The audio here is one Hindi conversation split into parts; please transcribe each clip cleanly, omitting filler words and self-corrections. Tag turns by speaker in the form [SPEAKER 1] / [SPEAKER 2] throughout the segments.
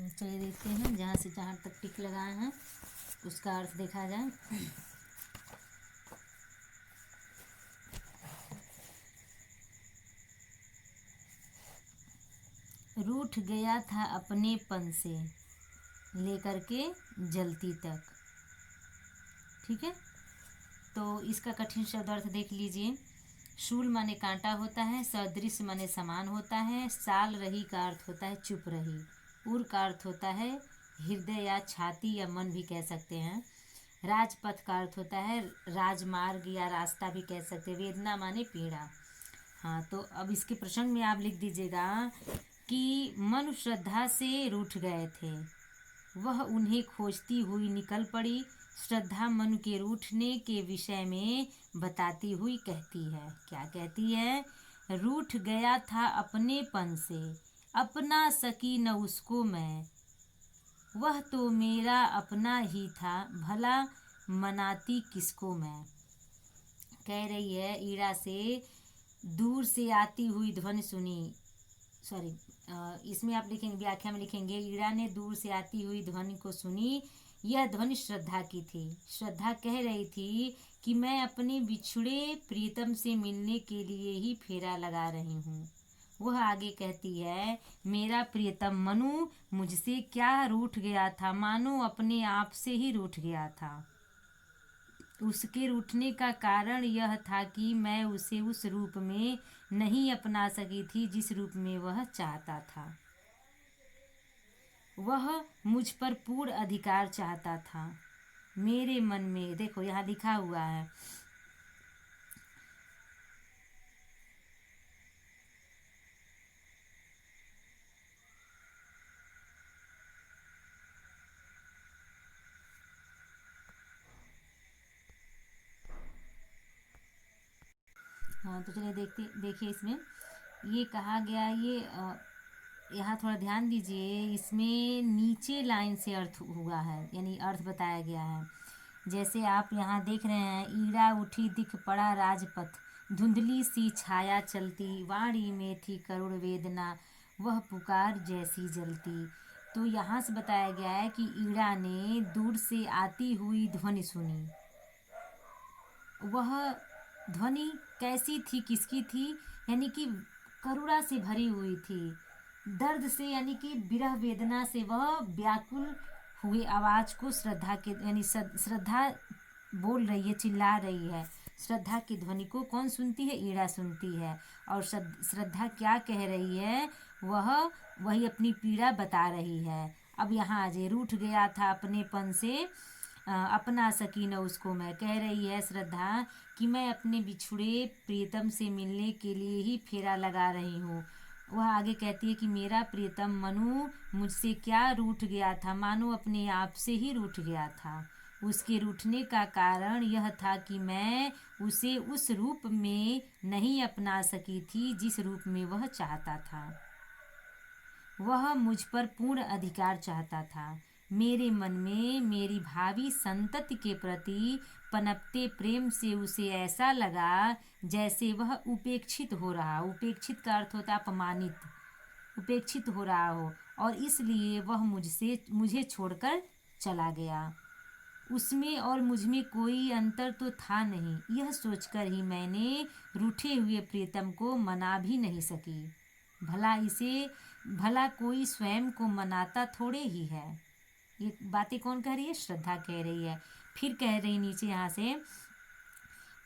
[SPEAKER 1] चलिए देखते हैं जहाँ से जहाँ तक टिक लगाए हैं उसका अर्थ देखा जाए। रूठ गया था अपनेपन से लेकर के जलती तक। ठीक है, तो इसका कठिन शब्द अर्थ देख लीजिए। शूल माने कांटा होता है, सदृश माने समान होता है, साल रही का अर्थ होता है चुप रही, उर का अर्थ होता है हृदय या छाती या मन भी कह सकते हैं, राजपथ का अर्थ होता है राजमार्ग या रास्ता भी कह सकते हैं, वेदना माने पीड़ा। हाँ, तो अब इसके प्रसंग में आप लिख दीजिएगा कि मनु श्रद्धा से रूठ गए थे, वह उन्हें खोजती हुई निकल पड़ी। श्रद्धा मनु के रूठने के विषय में बताती हुई कहती है, क्या कहती है? रूठ गया था अपनेपन से, अपना सकी न उसको मैं, वह तो मेरा अपना ही था, भला मनाती किसको मैं। कह रही है ईड़ा से दूर से आती हुई ध्वनि सुनी, सॉरी इसमें आप लिखेंगे, व्याख्या में लिखेंगे, ईड़ा ने दूर से आती हुई ध्वनि को सुनी। यह ध्वनि श्रद्धा की थी। श्रद्धा कह रही थी कि मैं अपने बिछुड़े प्रीतम से मिलने के लिए ही फेरा लगा रही हूँ। वह आगे कहती है, मेरा प्रियतम मनु मुझसे क्या रूठ गया था, मानो अपने आप से ही रूठ गया था। उसके रूठने का कारण यह था कि मैं उसे उस रूप में नहीं अपना सकी थी जिस रूप में वह चाहता था। वह मुझ पर पूर्ण अधिकार चाहता था। मेरे मन में, देखो यहाँ लिखा हुआ है, हाँ तो चलिए देखिए इसमें ये कहा गया, ये यहाँ थोड़ा ध्यान दीजिए, इसमें नीचे लाइन से अर्थ हुआ है, यानी अर्थ बताया गया है। जैसे आप यहाँ देख रहे हैं, ईड़ा उठी दिख पड़ा राजपथ, धुंधली सी छाया चलती, वाणी में थी करुण वेदना, वह पुकार जैसी जलती। तो यहाँ से बताया गया है कि ईड़ा ने दूर से आती हुई ध्वनि सुनी। वह ध्वनि कैसी थी, किसकी थी? यानी कि करुणा से भरी हुई थी, दर्द से यानी कि विरह वेदना से वह व्याकुल हुए आवाज को श्रद्धा के, यानी श्रद्धा बोल रही है, चिल्ला रही है। श्रद्धा की ध्वनि को कौन सुनती है? ईड़ा सुनती है। और श्रद्धा क्या कह रही है? वह वही अपनी पीड़ा बता रही है। अब यहाँ आज रूठ गया था अपनेपन से, अपना सकी न उसको मैं। कह रही है श्रद्धा कि मैं अपने बिछुड़े प्रियतम से मिलने के लिए ही फेरा लगा रही हूँ। वह आगे कहती है कि मेरा प्रियतम मनु मुझसे क्या रूठ गया था, मानो अपने आप से ही रूठ गया था। उसके रूठने का कारण यह था कि मैं उसे उस रूप में नहीं अपना सकी थी जिस रूप में वह चाहता था। वह मुझ पर पूर्ण अधिकार चाहता था। मेरे मन में मेरी भावी संतति के प्रति पनपते प्रेम से उसे ऐसा लगा जैसे वह उपेक्षित हो रहा। उपेक्षित का अर्थ होता है अपमानित, उपेक्षित हो रहा हो, और इसलिए वह मुझे छोड़कर चला गया। उसमें और मुझमें कोई अंतर तो था नहीं। यह सोचकर ही मैंने रूठे हुए प्रीतम को मना भी नहीं सकी। भला कोई स्वयं को मनाता थोड़े ही है। ये बातें कौन कह रही है? श्रद्धा कह रही है। फिर कह रही नीचे यहाँ से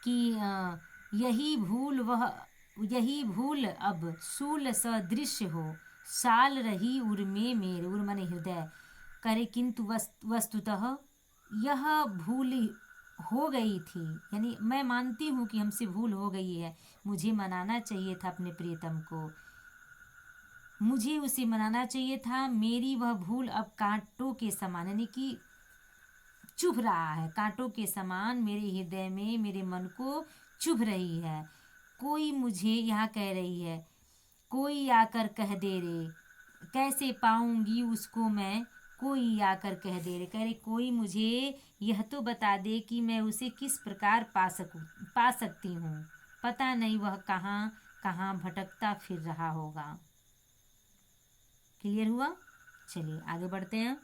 [SPEAKER 1] कि यही भूल अब शूल सदृश हो, साल रही उर में मेरे, उर माने हृदय करे, किंतु वस्तुतः यह भूल हो गई थी। यानी मैं मानती हूँ कि हमसे भूल हो गई है, मुझे मनाना चाहिए था अपने प्रियतम को, मुझे उसे मनाना चाहिए था। मेरी वह भूल अब कांटों के समान, यानी कि चुभ रहा है, कांटों के समान मेरे हृदय में, मेरे मन को चुभ रही है। कोई मुझे, यहाँ कह रही है, कोई आकर कह दे रे, कैसे पाऊंगी उसको मैं, कोई आकर कह दे रे। कह रही कोई मुझे यह तो बता दे कि मैं उसे किस प्रकार पा सकती हूँ। पता नहीं वह कहाँ कहाँ भटकता फिर रहा होगा। क्लियर हुआ? चलिए आगे बढ़ते हैं।